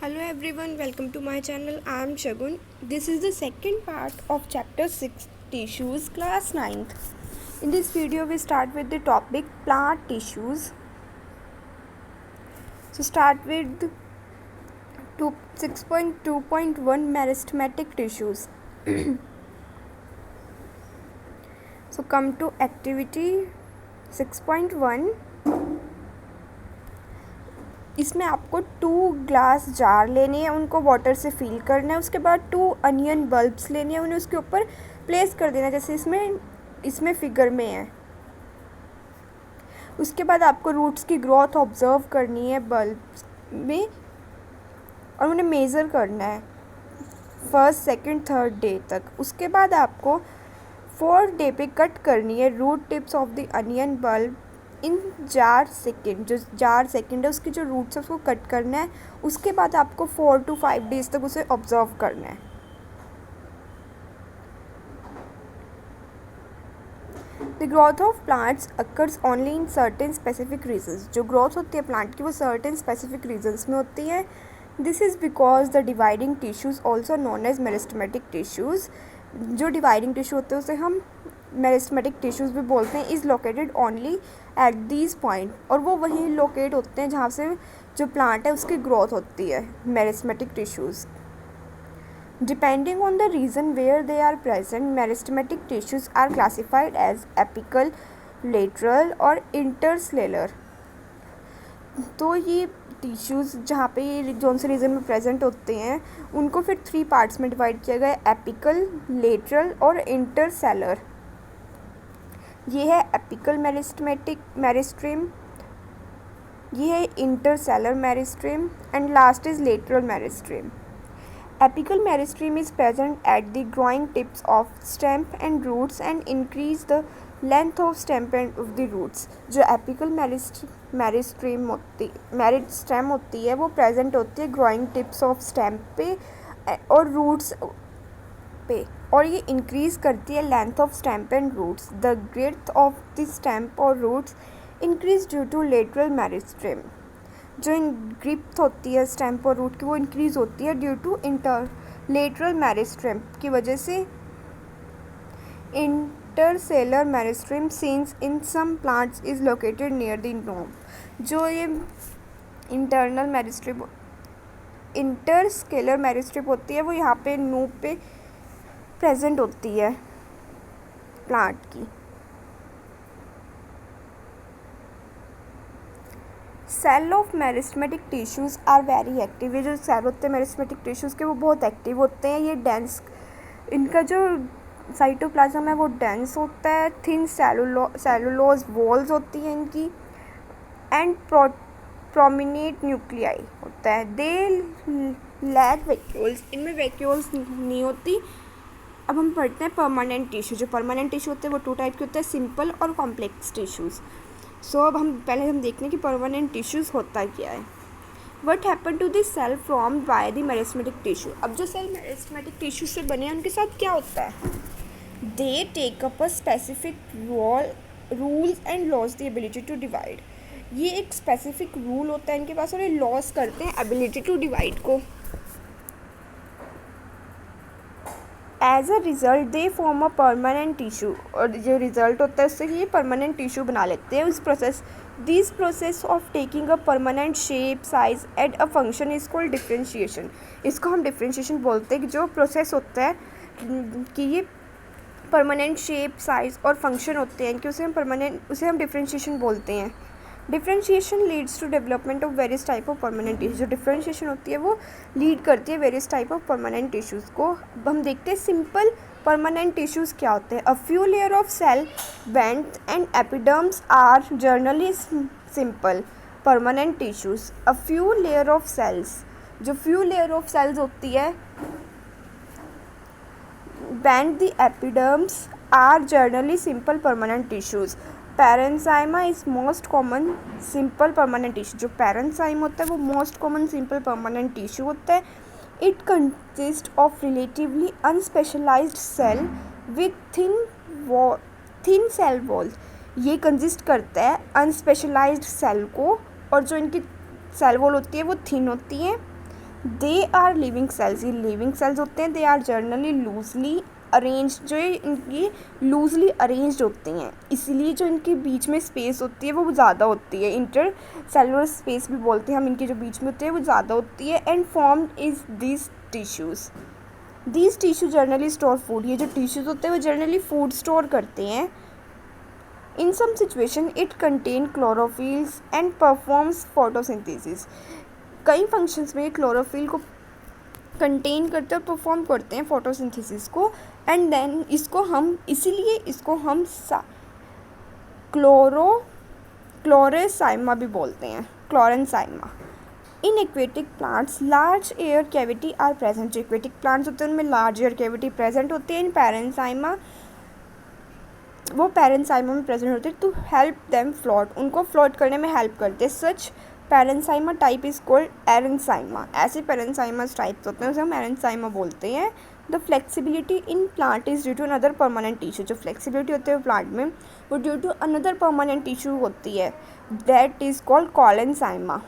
Hello everyone, welcome to my channel. I am Shagun. This is the second part of chapter 6 tissues class 9th. In this video we start with the topic plant tissues. So start with 6.2.1 meristematic tissues. So come to activity 6.1. इसमें आपको 2 glass jar लेने हैं, उनको water से fill करना है. उसके बाद 2 अनियन बल्ब्स लेने हैं, उन्हें उसके ऊपर प्लेस कर देना जैसे इसमें फिगर में है. उसके बाद आपको रूट्स की ग्रोथ ऑब्जर्व करनी है बल्ब्स में और उन्हें मेज़र करना है फर्स्ट सेकंड थर्ड डे तक. उसके बाद आपको 4th डे पे कट करनी है root tips of the onion bulb in jar second. जो जार सेकेंड है उसकी जो रूट्स है उसको कट करना है. उसके बाद आपको 4 to 5 डेज तक उसे ऑब्जर्व करना है. The growth of plants occurs only in certain specific regions. जो ग्रोथ होती है प्लांट की वो सर्टेन स्पेसिफिक रीजन्स में होती है. This is because the dividing tissues also known as meristematic tissues. जो डिवाइडिंग टिश्यू होते हैं उसे हम मेरिस्टेमेटिक टिश्यूज़ भी बोलते हैं. Is located only at these point. और वो वहीं लोकेट होते हैं जहाँ से जो प्लांट है उसकी ग्रोथ होती है. Meristematic tissues depending on the region where they are present, meristematic tissues are classified as apical, lateral और इंटरसेलुलर. तो ये टिश्यूज़ जहाँ पे ये जोन से रीजन में प्रेजेंट होते हैं उनको फिर 3 पार्ट्स में डिवाइड किया गया है, एपिकल, लेटरल और इंटरसेलुलर. ये है एपिकल मेरिस्टेम, ये है intercellular meristem and last is lateral meristem. Apical meristeme is present at the growing tips of stem and roots and increase the length of stem and of the roots. जो apical meristem होती है वो present होती है growing tips of stem पे और roots पे, और ये इंक्रीज़ करती है length of stem and roots. The breadth of the stem और roots increase due to lateral meristem. जो ग्रिप होती है स्टेम और रूट की वो इंक्रीज होती है ड्यू टू लेटरल मेरिस्टेम की वजह से. Intercellular meristem seen in some plants is located near the knob. जो ये इंटरस्केलर मेरिस्टेम होती है वो यहाँ पे नोब पे प्रेजेंट होती है प्लांट की. Cell of meristematic tissues are very active. ये जो सेल होते हैं मेरिस्टेमेटिक टिश्यूज़ के वो बहुत एक्टिव होते हैं. ये डेंस, इनका जो साइटोप्लाज्म है वो डेंस होता है. थिन सेलुलोज वॉल्स होती हैं इनकी एंड प्रोमिनेट न्यूक्लियाई होता है. दे लैक वैक्यूल्स, इनमें वैक्यूल्स नहीं होती. अब हम पढ़ते हैं परमानेंट टिश्यू. जो परमानेंट टिश्यू होते हैं वो 2 टाइप के होते हैं, सिंपल और कॉम्प्लेक्स टिश्यूज़. सो अब हम देखते हैं कि परमानेंट टिश्यूज़ होता क्या है. What happen to this cell formed by the meristematic tissue. अब जो सेल मेरिस्टेमेटिक टिश्यू से बने हैं उनके साथ क्या होता है, they take up a specific rules and loss the ability to divide. ये एक स्पेसिफिक रूल होता है इनके पास और ये लॉस करते हैं एबिलिटी टू डिवाइड को. As a result they form a permanent tissue. और जो रिज़ल्ट होता है उससे ये परमानेंट टिश्यू बना लेते हैं. This process of taking a permanent shape size at a function is called differentiation. इसको हम डिफ्रेंशिएशन बोलते हैं कि जो प्रोसेस होता है कि ये परमानेंट शेप साइज और फंक्शन होते हैं कि उसे हम डिफ्रेंशिएशन बोलते हैं. Differentiation leads to development of various type of permanent tissue. जो डिफ्रेंशिएशन होती है वो लीड करती है various type of permanent tissues को. अब हम देखते हैं सिंपल परमानेंट टिश्यूज़ क्या होते हैं. A few layer of cell went and epidermis are generally simple permanent tissues. A few layer of cells, जो फ्यू लेयर ऑफ सेल्स होती है went the epidermis are generally simple permanent tissues. Parenchyma is most common simple permanent tissue. जो parenchyma होता है वो most common simple permanent tissue होता है. It consist of relatively unspecialised cell with thin cell wall. ये consist करता है अनस्पेशलाइज्ड cell को और जो इनकी सेल वॉल होती है वो थिन होती है. दे आर लिविंग सेल्स, ये लिविंग सेल्स होते हैं। They are generally loosely arrange, जो इनकी लूजली अरेंज्ड होती हैं, इसलिए जो इनके बीच में स्पेस होती है वो ज़्यादा होती है। इंटर सेलुलर स्पेस भी बोलते हैं हम, इनके जो बीच में होती है वो ज़्यादा होती है। And formed is this tissues, these tissue generally store food, ये जो टिश्यूज़ होते हैं वो जर्नली फूड स्टोर करते हैं। In some situation it contain chlorophylls and performs photosynthesis, कई फंक्शंस में क्लोरोफिल को कंटेन करते हैं और परफॉर्म करते हैं फोटोसिंथेसिस को। एंड देन इसको हम इसीलिए इसको हम क्लोरेसाइमा भी बोलते हैं, chlorenchyma. In aquatic plants large air cavity are present, जो एक्वेटिक प्लांट्स होते हैं उनमें लार्ज एयर कैविटी प्रेजेंट होती है। इन पैरेंसाइमा, वो पैरेंसाइमा में प्रेजेंट होते हैं टू हेल्प देम फ्लोट, उनको फ्लोट करने में हेल्प करते हैं। सच पैरेंसाइमा टाइप इज कॉल्ड एरेंसाइमा, ऐसे पैरेंसाइमा टाइप्स होते हैं उसे हम एरेंसाइमा बोलते हैं। The flexibility in plant is due to another permanent tissue, जो फ्लेक्सिबिलिटी होती है प्लांट में वो due to another permanent tissue होती है, दैट इज कॉल्ड कॉलेंसाइमा।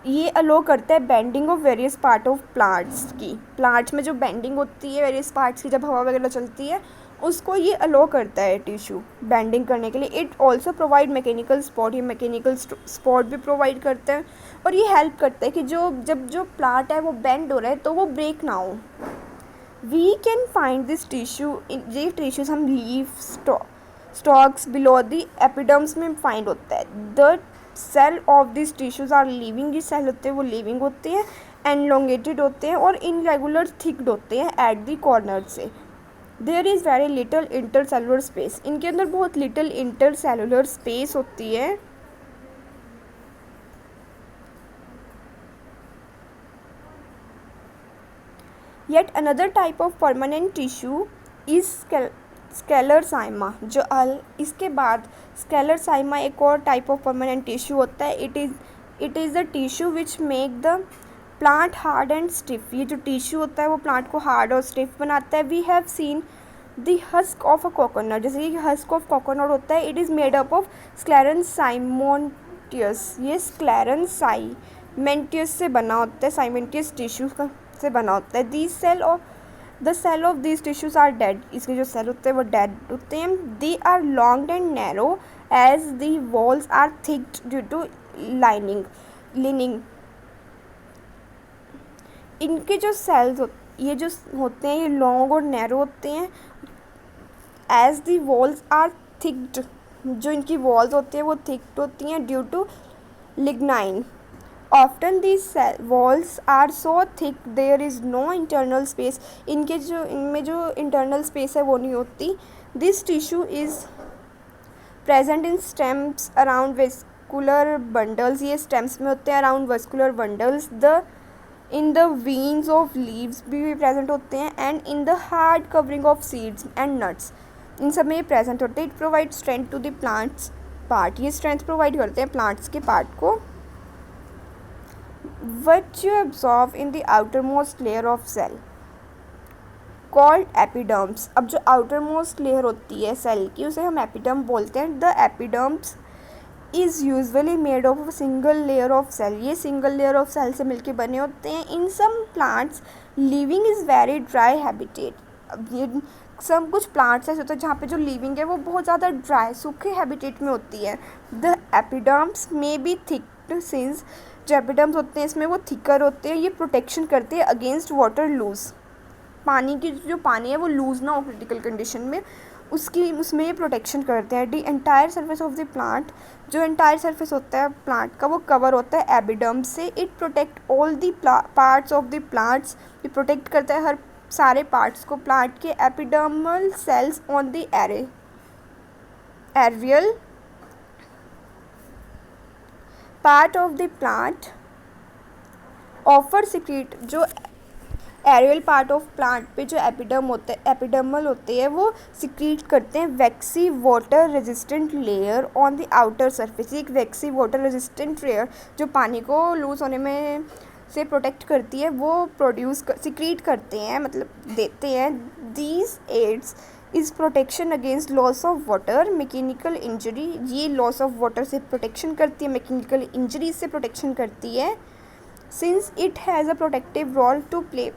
ये अलो करता है bending of various part of plants की, प्लांट्स में जो बेंडिंग होती है वेरियस पार्ट्स की, जब हवा वगैरह चलती है उसको ये अलो करता है टिश्यू बेंडिंग करने के लिए। It also provide mechanical support, ये मैकेनिकल सपोर्ट भी प्रोवाइड करता है और ये हेल्प करता है कि जब जो प्लांट है वो बेंड हो रहा है तो वो ब्रेक ना हो। We can find this tissue, ये टिश्यूज हम leaf stalks below the epidermis में फाइंड होता है। The cell of this tissues are living, ये सेल होते हैं वो लिविंग होते हैं, एनलोंगेटेड होते हैं और इनरेगुलर थिक्ड होते हैं एट द कॉर्नर से। There is very little intercellular space, इनके अंदर बहुत लिटल इंटरसेलुलर स्पेस होती है। Yet another type of permanent tissue is sclerenchyma, जो इसके बाद स्केलरसाइमा एक और टाइप ऑफ परमानेंट टिश्यू होता है। It is the tissue which make the plant hard and stiff, ये जो टिश्यू होता है वो प्लांट को हार्ड और स्टिफ बनाता है। We have seen the husk of a coconut, जैसे कि हस्क ऑफ कोकोनट होता है, it is made up of sclerenchymatous, ये स्क्लेरेंसाइमेंटियस से बना होता है, साइमेंटियस टिश्यू से बना होता है। The cell of this tissues are dead, इसके जो सेल होते हैं वो डेड होते हैं। They are long and narrow as the walls are thickened due to लिनिंग। इनके जो सेल्स ये जो होते हैं ये लॉन्ग और नैरो होते हैं। As the walls are thickened, जो इनकी वॉल्स होती हैं वो थिक्ड होती हैं due to lignin. Often these walls are so thick there is no internal space, इनमें जो इंटरनल स्पेस है वो नहीं होती। This tissue is present in stems around vascular bundles, ये स्टेम्स में होते हैं around vascular bundles. In the veins of leaves भी प्रेजेंट होते हैं and in the hard covering of seeds and nuts, इन सब में ये प्रेजेंट होते हैं। It provide strength to the plants part, ये स्ट्रेंथ प्रोवाइड करते हैं प्लांट्स के पार्ट को। What you observe in the outermost layer of cell called epidermis, अब जो आउटर मोस्ट लेयर होती है सेल की उसे हम एपिडर्म बोलते हैं। The epidermis is usually made of single layer of cell, ये सिंगल लेयर ऑफ सेल से मिलके बने होते हैं। In some plants living is very dry habitat, अब ये सब कुछ प्लांट्स ऐसे होते हैं जहाँ पे जो लिविंग है वो बहुत ज़्यादा ड्राई सूखे हैबिटेट में होती है। द एपिडर्म्स में बी थिक्ड सिंस, जो एपिडर्म्स होते हैं इसमें वो थिकर होते हैं, ये प्रोटेक्शन करते हैं अगेंस्ट वाटर लूज, पानी की जो पानी है वो लूज़ ना हो क्रिटिकल कंडीशन में, उसमें ये प्रोटेक्शन करते हैं। The entire surface of the plant, जो एंटायर सर्फेस होता है प्लांट का वो कवर होता है एपिडर्म से। It protect all the parts of the plants, ये प्रोटेक्ट करता है हर सारे पार्ट्स को प्लांट के। Epidermal cells on the aerial part of the plant ऑफर सिक्रीट, जो एरियल पार्ट ऑफ प्लांट पे जो एपिडर्मल होते हैं वो सिक्रीट करते हैं waxy water resistant layer on the outer surface, एक वैक्सी वाटर रेजिस्टेंट लेयर जो पानी को लूज होने में से प्रोटेक्ट करती है वो सिक्रीट करते हैं, मतलब देते हैं। These aids is protection against loss of water mechanical injury, ये लॉस ऑफ वाटर से प्रोटेक्शन करती है, मैकेनिकल इंजरी से प्रोटेक्शन करती है। Since it has a protective role to play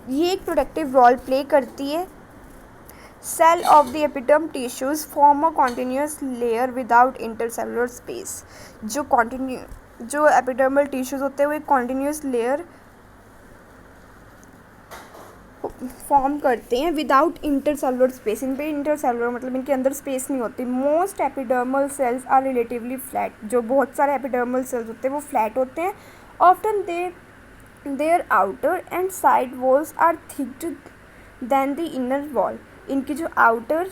ये एक प्रोटेक्टिव रोल प्ले करती है। Cell of the epiderm tissues form a continuous layer without intercellular space. जो एपिडर्मल टिश्यूज होते हैं वो एक कॉन्टिन्यूस लेयर फॉर्म करते हैं विदाउट इंटरसेलुलर स्पेस। इन पे इंटरसेलुलर मतलब इनके अंदर स्पेस नहीं होती। Most epidermal cells are relatively flat. जो बहुत सारे एपिडर्मल सेल्स होते हैं वो फ्लैट होते हैं। Often their outer and side walls are thickened than the inner wall. इनकी जो आउटर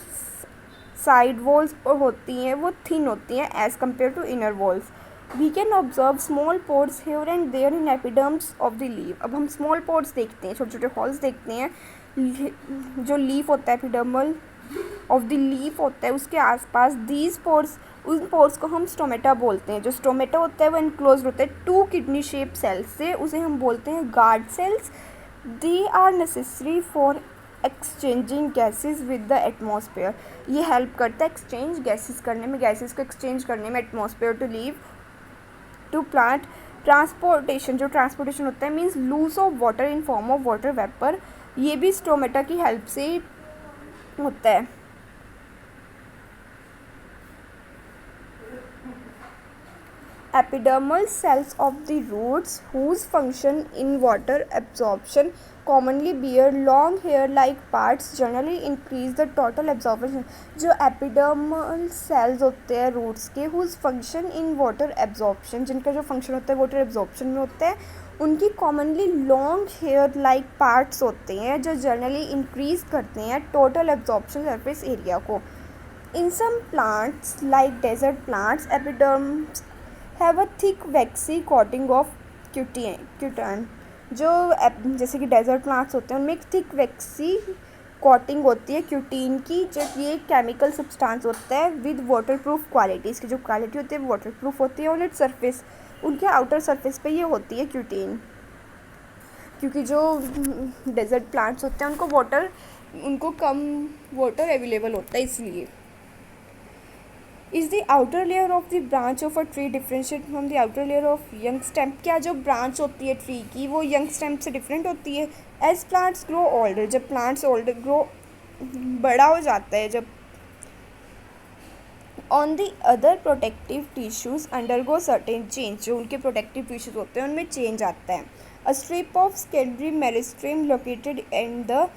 साइड वॉल्स होती हैं वो थिन होती हैं as compare to inner walls. We can observe small pores here and there in epidermis of the leaf. अब हम small pores देखते हैं, छोटे छोटे हॉल्स देखते हैं। जो लीफ होता है एपिडर्मल ऑफ द लीफ होता है उसके आसपास दीज पोर्स, उन पोर्स को हम स्टोमेटा बोलते हैं। जो स्टोमेटा होता है वो इनक्लोज होता है 2 किडनी शेप सेल्स से, उसे हम बोलते हैं guard cells. They are necessary for exchanging gases with the atmosphere. ये हेल्प करता है एक्सचेंज गैसेस करने में, गैसेस को एक्सचेंज करने में atmosphere to leave to plant. Transportation, जो ट्रांसपोर्टेशन होता है means lose of water in form of water vapour, ये भी स्टोमेटा की हेल्प से होता है। Epidermal cells of the roots, whose function in water absorption commonly bear long hair-like parts, generally increase the total absorption। जो epidermal cells होते हैं roots के, whose function in water absorption, जिनका जो फंक्शन होता है वाटर एब्जॉर्प्शन में होता है, उनकी commonly long hair like parts होते हैं जो जनरली इंक्रीज करते हैं टोटल एब्जॉर्प्शन सरफेस एरिया को। In some plants like desert plants, epidermis have a thick waxy coating of cutin. जैसे कि डेजर्ट प्लांट्स होते हैं उनमें एक थिक वैक्सी कोटिंग होती है क्यूटीन की, जो ये केमिकल सब्सटेंस होता है विद वाटरप्रूफ क्वालिटी। इसकी जो क्वालिटी होती है वाटरप्रूफ होती है। ऑन इट सरफेस, उनके आउटर सरफेस पे ये होती है क्यूटीन। क्योंकि जो डेजर्ट प्लांट्स होते हैं उनको कम वाटर अवेलेबल होता है, इसलिए। Is the outer layer of the branch of a tree differentiate from the outer layer of young stem. क्या जो ब्रांच होती है ट्री की वो यंग स्टेम से डिफरेंट होती है? एज प्लांट्स ग्रो ओल्डर, जब प्लांट्स बड़ा हो जाता है, जब on the other protective tissues undergo certain change, जो उनके प्रोटेक्टिव टिश्यूज होते हैं उनमें चेंज आता है। A strip of secondary meristem located in the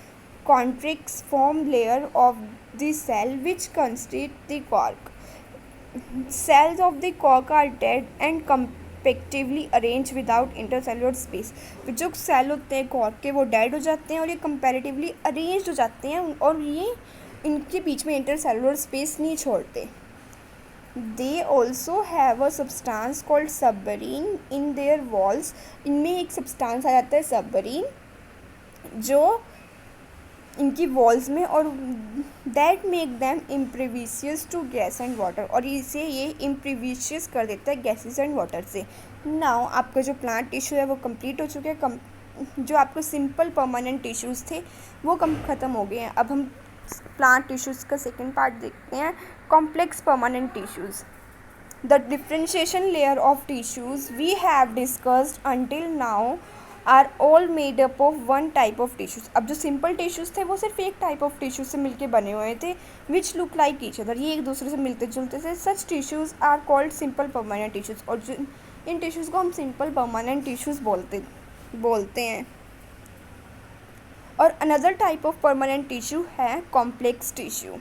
cortex forms layer of the cell which constitute the cork. Cells of the cork are dead and compactively arranged without intercellular space। जो cell होते हैं cork के वो dead हो जाते हैं और ये कंपैरेटिवली अरेंज्ड हो जाते हैं और ये इनके बीच में इंटरसेलुलर स्पेस नहीं छोड़ते। They also have a substance called suberin in their walls. इनमें एक सब्सटेंस आ जाता है सबरीन जो इनकी वॉल्स में, और that make them impervious to gas and water, और इसे ये इम्प्रीविशियस कर देता है गैसेस एंड वाटर से। नाउ आपका जो प्लांट टिश्यू है वो कंप्लीट हो चुके हैं। जो आपको सिंपल परमानेंट टिश्यूज़ थे वो ख़त्म हो गए हैं। अब हम प्लांट टिश्यूज़ का सेकेंड पार्ट देखते हैं, complex permanent tissues. The differentiation layer of tissues we have discussed until now are all made up of one type of tissues. अब जो सिंपल टिश्यूज़ थे वो सिर्फ एक टाइप ऑफ टिश्यूज़ से मिलके बने हुए थे, which look like each other, ये एक दूसरे से मिलते जुलते थे। Such tissues are called simple permanent tissues, और जो इन टिश्यूज़ को हम सिंपल परमानेंट टिश्यूज़ बोलते हैं। और another type of permanent tissue है complex tissue.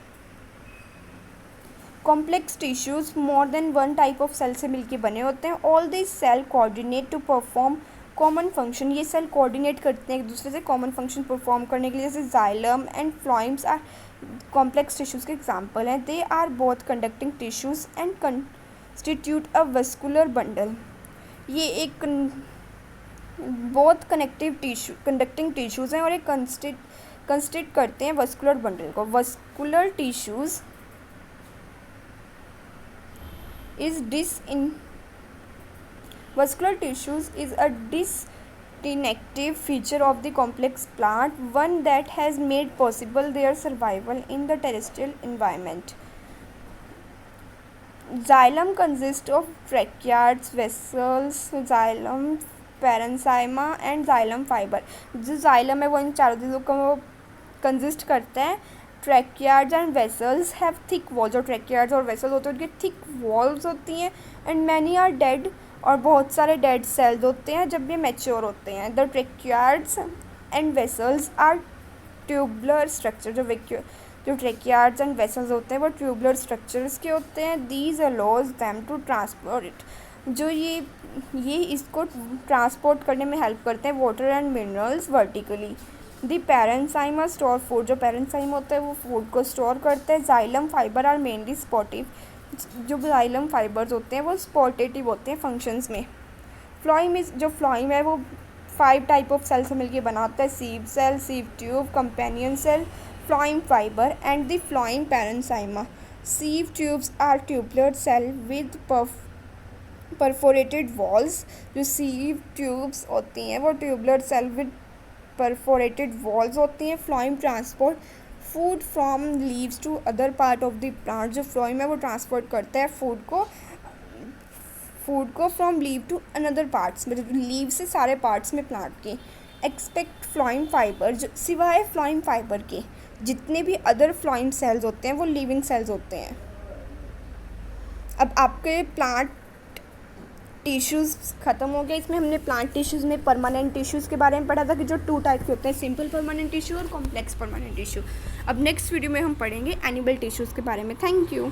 Complex tissues more than one type of cell से मिलके बने होते हैं। All this cell coordinate to perform common function. ये सेल कोऑर्डिनेट करते हैं एक दूसरे से कॉमन फंक्शन परफॉर्म करने के लिए, जैसे xylem and phloems are complex tissues के एग्जांपल हैं। They are both conducting tissues and constitute a vascular bundle. ये एक बोथ कंडक्टिंग टिश्यूज़ हैं और एक कंस्टिट्यूट करते हैं वस्कुलर बंडल को। Vascular tissues Vascular tissues is a distinctive feature of the complex plant, one that has made possible their survival in the terrestrial environment. Xylem consists of tracheids, vessels, xylem, parenchyma and xylem fiber. जो xylem है वो इन चारों चीज़ों को consist करता है. Tracheids and vessels have thick walls. और tracheids और वेसल्स होते हैं उनकी थिक वॉल्स होती हैं. And many are dead. और बहुत सारे डेड सेल्स होते हैं जब ये मैच्योर होते हैं. The tracheids and vessels are tubular structure. जो ट्रैकियार्ड्स एंड वेसल्स होते हैं वो ट्यूबुलर स्ट्रक्चर्स के होते हैं. These allows them to transport it. जो ये इसको ट्रांसपोर्ट करने में हेल्प करते हैं water and minerals vertically. The parenchyma store food. जो पैरेंसाइमा होता है वो फूड को स्टोर करते हैं. Xylem fibre are mainly supportive. जो जाइलम फाइबर्स होते हैं वो स्पॉटेटिव होते हैं फंक्शंस में. फ्लोइम जो फ्लोइम है वो 5 टाइप ऑफ सेल से मिलकर बना होता है. Sieve cell, sieve tube, companion cell, phloem fibre and the phloem parenchyma. Sieve tubes are tubular cell with perforated walls. जो सीव ट्यूब्स होती हैं वो tubular cell with perforated walls होती हैं. Phloem transport food from leaves to other part of the plant. जो phloem है वो transport करता है फूड को from leave to another parts. मतलब लीव से सारे पार्ट्स में प्लांट के. Expect phloem fibre. जो सिवाय फ्लोइम फाइबर के जितने भी अदर फ्लोइम सेल्स होते हैं वो लिविंग सेल्स होते हैं. अब आपके प्लांट टिश्यूज़ ख़त्म हो गए. इसमें हमने प्लांट टिश्यूज़ में परमानेंट टिश्यूज़ के बारे में पढ़ा था कि जो 2 टाइप के होते हैं, सिंपल परमानेंट टिश्यू और कॉम्प्लेक्स परमानेंट टिश्यू. अब नेक्स्ट वीडियो में हम पढ़ेंगे एनिमल टिश्यूज़ के बारे में. Thank you.